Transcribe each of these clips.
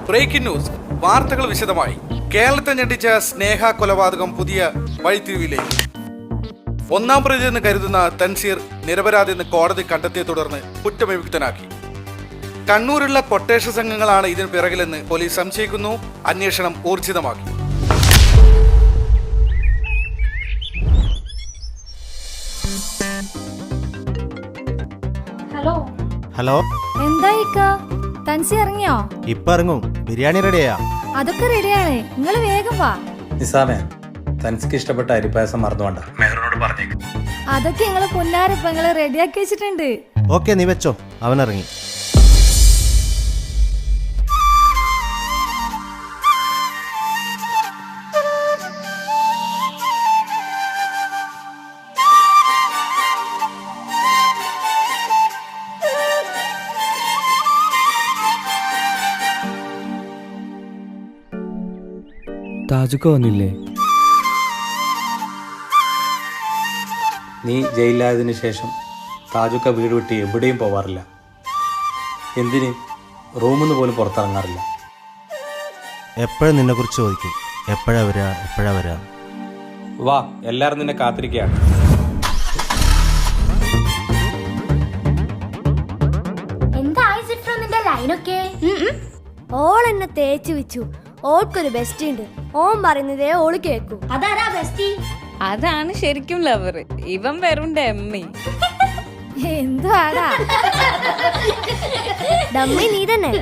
Breaking news. വാർത്തകൾ വിശദമായി. കേരളത്തെ ഞെട്ടിച്ച സ്നേഹ കൊലപാതകം പുതിയ വഴിത്തിരിവിലേക്ക്. ഒന്നാം പ്രതി എന്ന് കരുതുന്ന തൻസീർ നിരപരാധിയെന്ന് കോടതി കണ്ടെത്തിയെ തുടർന്ന് കുറ്റവിമുക്തനാക്കി. കണ്ണൂരുള്ള കൊട്ടേഷൻ സംഘങ്ങളാണ് ഇതിന് പിറകിലെന്ന് പോലീസ് സംശയിക്കുന്നു. അന്വേഷണം ഊർജിതമാക്കി. ഹലോ, എന്തായി തൻസി ഇറങ്ങിയോ? ഇപ്പൊ ഇറങ്ങും. ബിരിയാണി റെഡിയാ? അതൊക്കെ റെഡിയാണ്, നിങ്ങൾ വേഗം വാ. നിസാമേ, തനിക്ക് ഇഷ്ടപ്പെട്ട അരിപ്പായസം മറന്നുകൊണ്ട മെഹറിനോട് പറഞ്ഞേക്ക്. അതൊക്കെ നിങ്ങള് പൊന്നാരപ്പങ്ങള് റെഡിയാക്കി വെച്ചിട്ടുണ്ട്. ഓക്കെ, നീ വെച്ചോ. അവൻ ഇറങ്ങി. താജുക്ക വന്നില്ലേ? നീ ജയിലിലായതിനു ശേഷം താജുക്ക വീട് വിട്ട് എവിടെയും പോവാറില്ല. എന്തിന് റൂമിൽ നിന്ന് പോലും പുറത്തിറങ്ങാറില്ല. എപ്പോഴും നിന്നെ കുറിച്ച് ചോദിക്കും. എപ്പോഴാ വരാ? വാ, എല്ലാരും നിന്നെ കാത്തിരിക്കുകയാണ്. ഓൾ എന്നെ തേച്ചു വെച്ചു. ഓൾക്കൊരു ബെസ്റ്റ് ഉണ്ട്. ഓൻ പറയുന്നതേ ഓള് കേക്കൂ. അതാരാ ബെസ്റ്റി? അതാണ് ശരിക്കും ലവർ. ഇവൻ വെറും ഡമ്മി. എന്തുവാടാ ഡമ്മി? നീ തന്നെ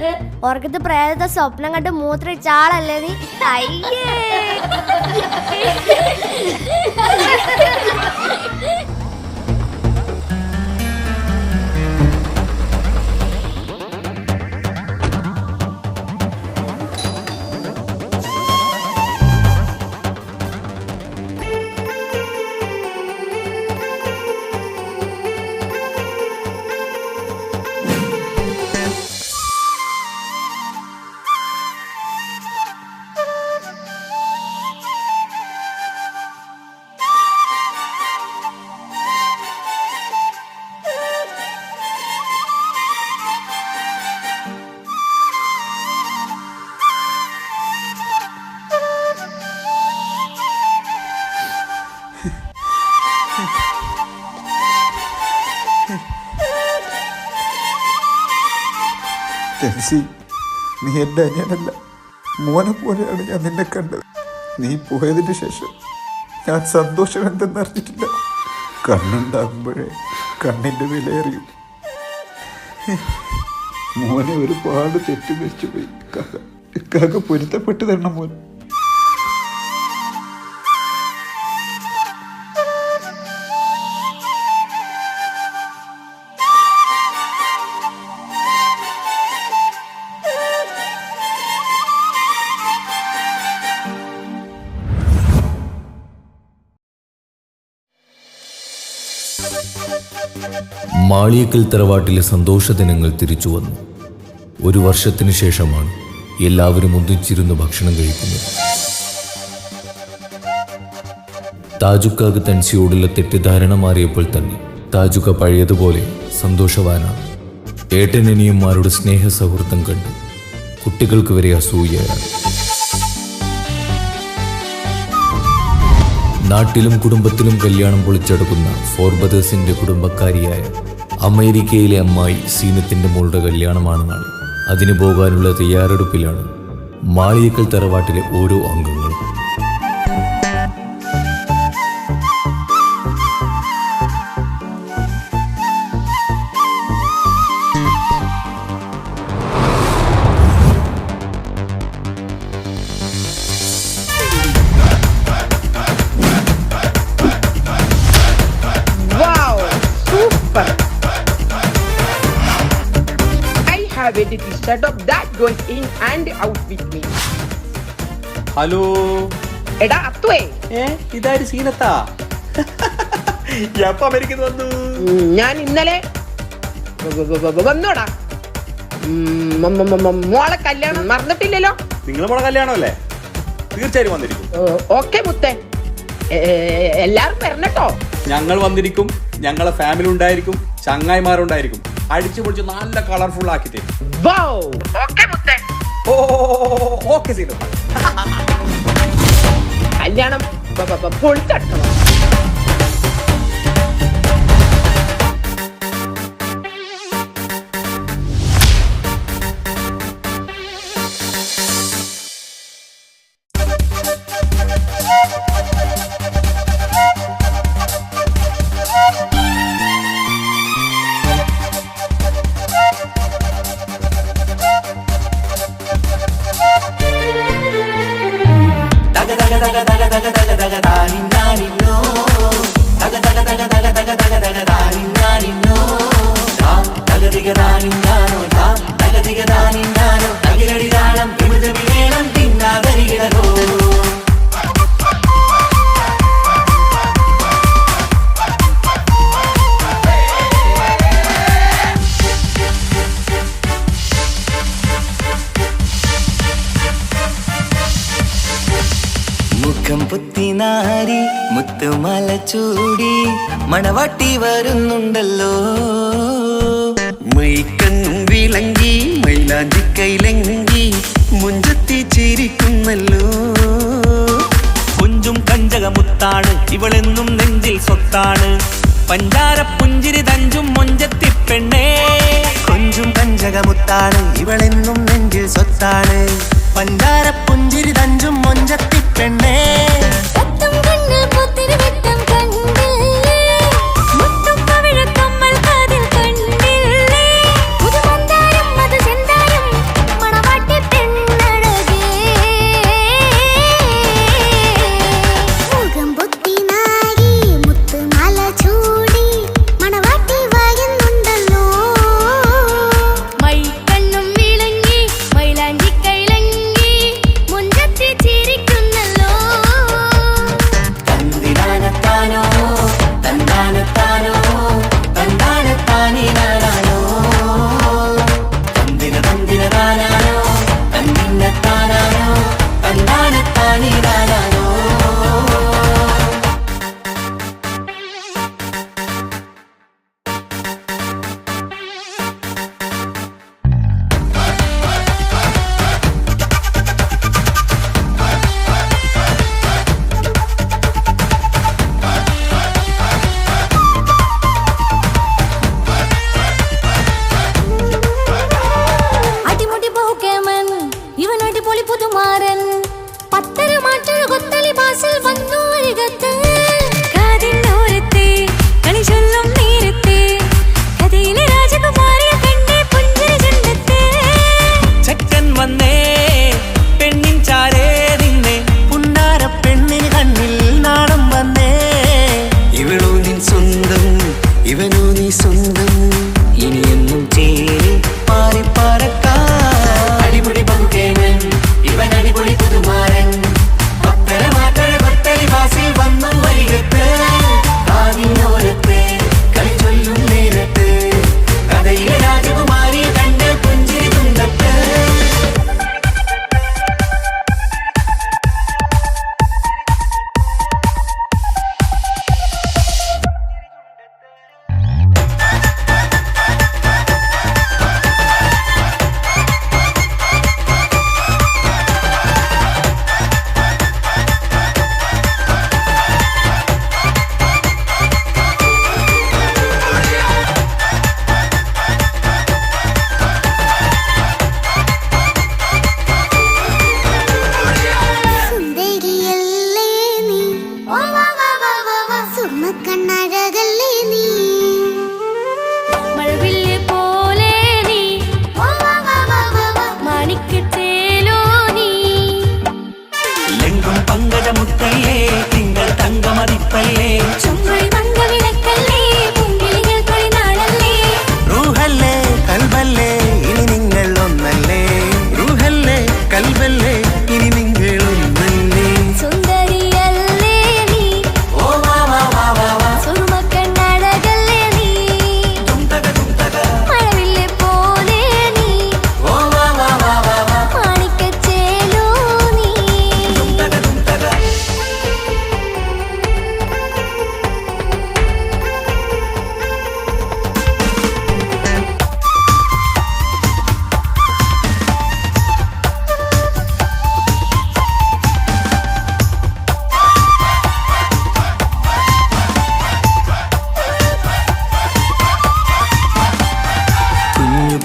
ഓർക്കത്ത് പ്രേതത്തെ സ്വപ്നം കണ്ട് മൂത്രയിച്ച ആളല്ലേ നീ? അയ്യേ, തെൻസി, നീ എൻ്റെ അനിയനല്ല, മോനെ പോലെയാണ് ഞാൻ നിന്നെ കണ്ടത്. നീ പോയതിന് ശേഷം ഞാൻ സന്തോഷം എന്തെന്നറിഞ്ഞിട്ടില്ല. കണ്ണുണ്ടാകുമ്പോഴേ കണ്ണിൻ്റെ വിലയറിയും. മോനെ ഒരുപാട് തെറ്റുവെച്ചു പോയി. കാക്ക പൊരുത്തപ്പെട്ട് തരണം മോൻ. മാളിയേക്കൽ തറവാട്ടിലെ സന്തോഷ ദിനങ്ങൾ തിരിച്ചു വന്നു. ഒരു വർഷത്തിനു ശേഷമാണ് എല്ലാവരും ഒന്നിച്ചിരുന്ന് ഭക്ഷണം കഴിക്കുന്നത്. താജുക്കാക്ക് തൻസിയോടുള്ള തെറ്റിദ്ധാരണ മാറിയപ്പോൾ തന്നെ താജുക്ക പഴയതുപോലെ സന്തോഷവാനാണ്. ഏട്ടനനിയന്മാരുടെ സ്നേഹ സൗഹൃദം കണ്ട് കുട്ടികൾക്ക് വരെ അസൂയയാണ്. നാട്ടിലും കുടുംബത്തിലും കല്യാണം പൊളിച്ചെടുക്കുന്ന ഫോർബദേഴ്സിന്റെ കുടുംബക്കാരിയായ അമേരിക്കയിലെ അമ്മായി സീനത്തിന്റെ മോളുടെ കല്യാണമാണ് നാളെ. അതിന് പോകാനുള്ള തയ്യാറെടുപ്പിലാണ് മാളിയേക്കൽ തറവാട്ടിലെ ഓരോ അംഗങ്ങളും. have a little setup that goes in and out with me. Hello എടാ അത്തുവേ, ഇതാര് സീനത്താ? എപ്പോ അമേരിക്കയിൽ വന്നു? ഞാൻ ഇന്നലെ വന്നോടാ. മോളെ കല്യാണം മറന്നിട്ടില്ലല്ലോ? നിങ്ങളെ മോളെ കല്യാണമല്ലേ? തീർച്ചയായും വന്നിരിക്കും. ഓക്കെ മുത്തേ, എല്ലാരും വരണട്ടോ. ഞങ്ങൾ വന്നിരിക്കും. ഞങ്ങളെ ഫാമിലി ഉണ്ടായിരിക്കും, ചങ്ങായിമാരുണ്ടായിരിക്കും. അടിച്ചു പൊളിച്ച് നല്ല കളർഫുൾ ആക്കി തരും. ഓക്കെ മുത്തേ. ഓക്കെ സീനു. കല്യാണം പൊളിച്ചട്ടോ. മുഖം പുത്തിനാരി മുത്തുമല ചൂടി മണവാട്ടി വരുന്നുണ്ടല്ലോ. മൈക്കണ്ണും വിളങ്ങി മൈലാഞ്ചി കൈലങ്കി മുഞ്ചത്തി ചിരിക്കുന്നല്ലോ. കുഞ്ചും കഞ്ചകമുത്താണ് ഇവളെന്നും നെഞ്ചിൽ സ്വത്താണ്. പഞ്ചാര പുഞ്ചിരി തഞ്ചും മൊഞ്ചത്തി പെണ്ണേ. കൊഞ്ചും കഞ്ചകമുത്താണ് ഇവളെന്നും നെഞ്ചിൽ സ്വത്താണ്. പഞ്ചാര പുഞ്ചിരി തഞ്ചും മൊഞ്ചത്തി പെണ്ണേ.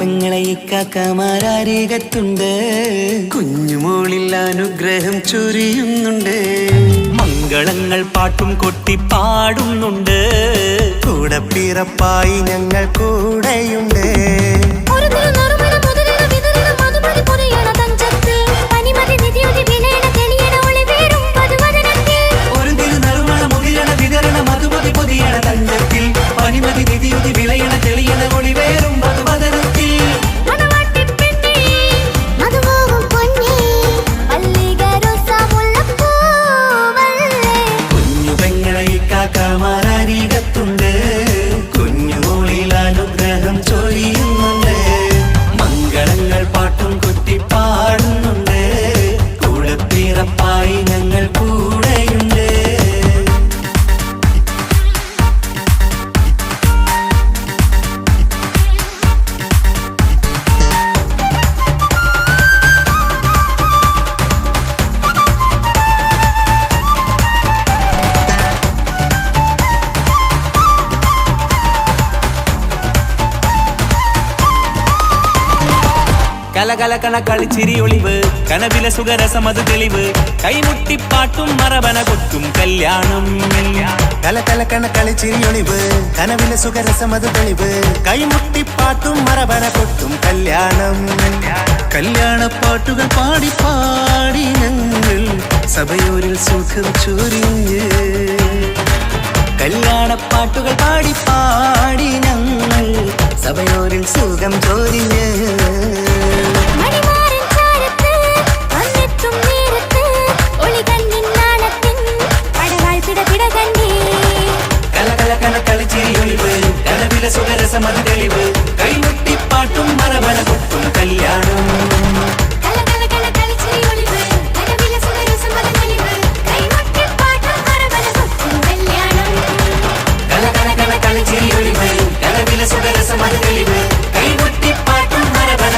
പെങ്ങളെ ഇക്കാക്കമാരാരികത്തുണ്ട്, കുഞ്ഞുമോളിൽ അനുഗ്രഹം ചൊരിയുന്നുണ്ട്. മംഗളങ്ങൾ പാട്ടും കൊട്ടി പാടുന്നുണ്ട്, കൂടെ പിറപ്പായി ഞങ്ങൾ കൂടെയുണ്ട്. ഒരു തിരുനറുമണ മുതിരണ വിതരണ മധുമതി പൊതിയണ തഞ്ചത്തിൽ, പനിമതി നിധിയുതി വിളയണ തെളിയണ ഒളിവേറും മധുവദനത്തിൽ. കുഞ്ഞു പെങ്ങളെ ഇക്കാക്കമാരാരികത്തുണ്ട്, കുഞ്ഞുമോളിൽ അനുഗ്രഹം ചൊരിയുന്നുണ്ട്. മംഗളങ്ങൾ പാട്ടും കുത്തി പാടുന്നുണ്ട്, കൂടെ പിറപ്പായി ഞങ്ങൾ കൂടെയുണ്ട്. കലകലകണ കളിച്ചിരി ഒളിവ്, കനവില സുഖരസമത് തെളിവ്, കൈമുട്ടിപ്പാട്ടും മറവന കൊട്ടും കല്യാണം. കലകലകണ കളിച്ചിരിയൊളിവ്, കനവിലെ സുഖരസമത് തെളിവ്, കൈമുട്ടിപ്പാട്ടും മറവന കൊട്ടും കല്യാണം. കല്യാണപ്പാട്ടുകൾ പാടി പാടി ഞങ്ങൾ സഭയോരിൽ സുഖം ചൊരിഞ്ഞ്. കല്യാണപ്പാട്ടുകൾ പാടി പാടി ഞങ്ങൾ സഭയോരിൽ സുഖം ചൊരിഞ്ഞ്. കലകലകണ കളിച്ചിരിയൊളിവ്, കനവില സുഖരസമത് തെളിവ്, കൈമുട്ടിപ്പാട്ടും മറവന കൊട്ടും കല്യാണം. കലകലകണ കളിച്ചിരിയൊളിവ്, കനവില സുഖരസമത് തെളിവ്, കൈമുട്ടിപ്പാട്ടും മറവന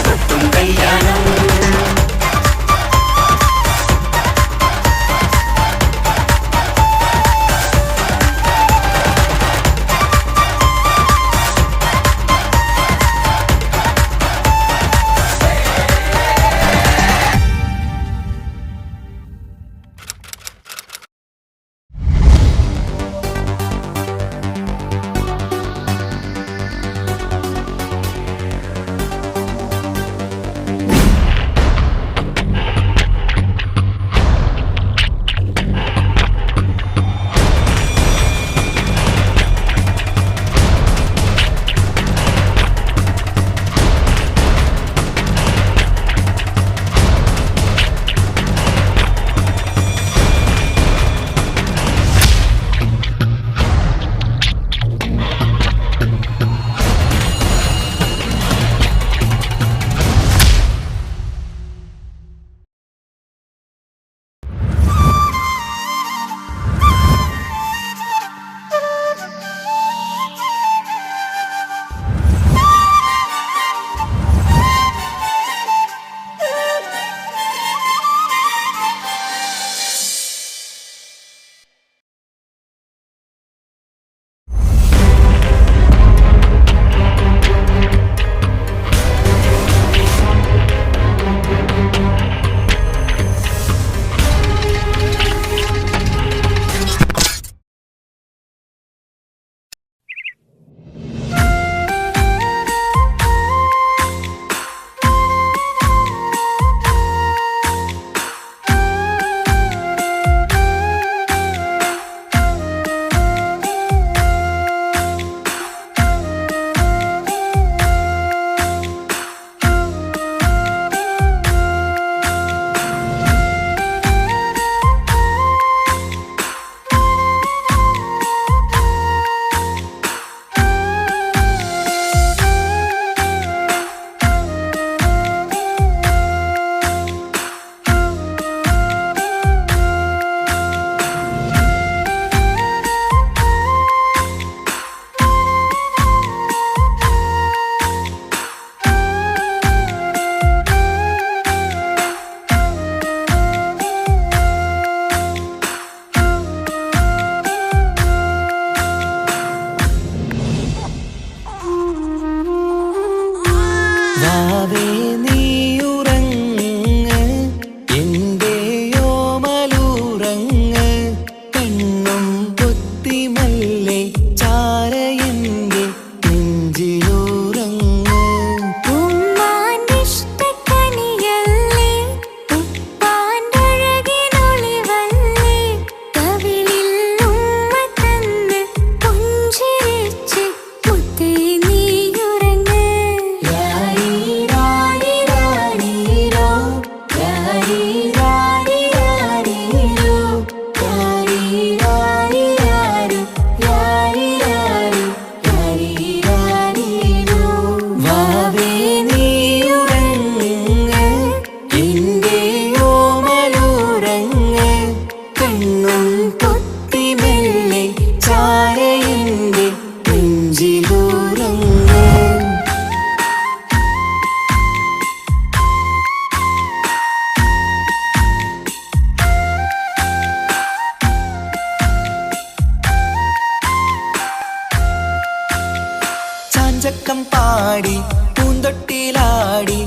വാവേ നീയുറങ്ങ് എന്റെ ഓമലുറങ്ങ് കണ്ണും പൊത്തിമല്ലേ ചാരയന്റെ നെഞ്ചിലുറങ്ങ് ഉമ്മാന്റെ ഇഷ്ടക്കനിയല്ലേ ഉപ്പാന്റെ അഴകിനൊളിവല്ലേ കവിളിൽ ഉമ്മ തന്ന് പുഞ്ചിരിച്ച് മുത്തേ നീയുറങ്ങ് യാരീരാരീരാരീരോ യാരീരാരീരാരീരോ യാരീരാരീരാരു യാരീരാരു യാരീരാരീരോ വാവേ നീയുറങ്ങ് എന്റെ ഓമലുറങ്ങ് കണ്ണും പൊത്തിമെല്ലെ ചാരയന്റെ നെഞ്ചിലുറങ്ങ് ചാഞ്ചക്കം പാടി പൂന്തൊട്ടിലാടി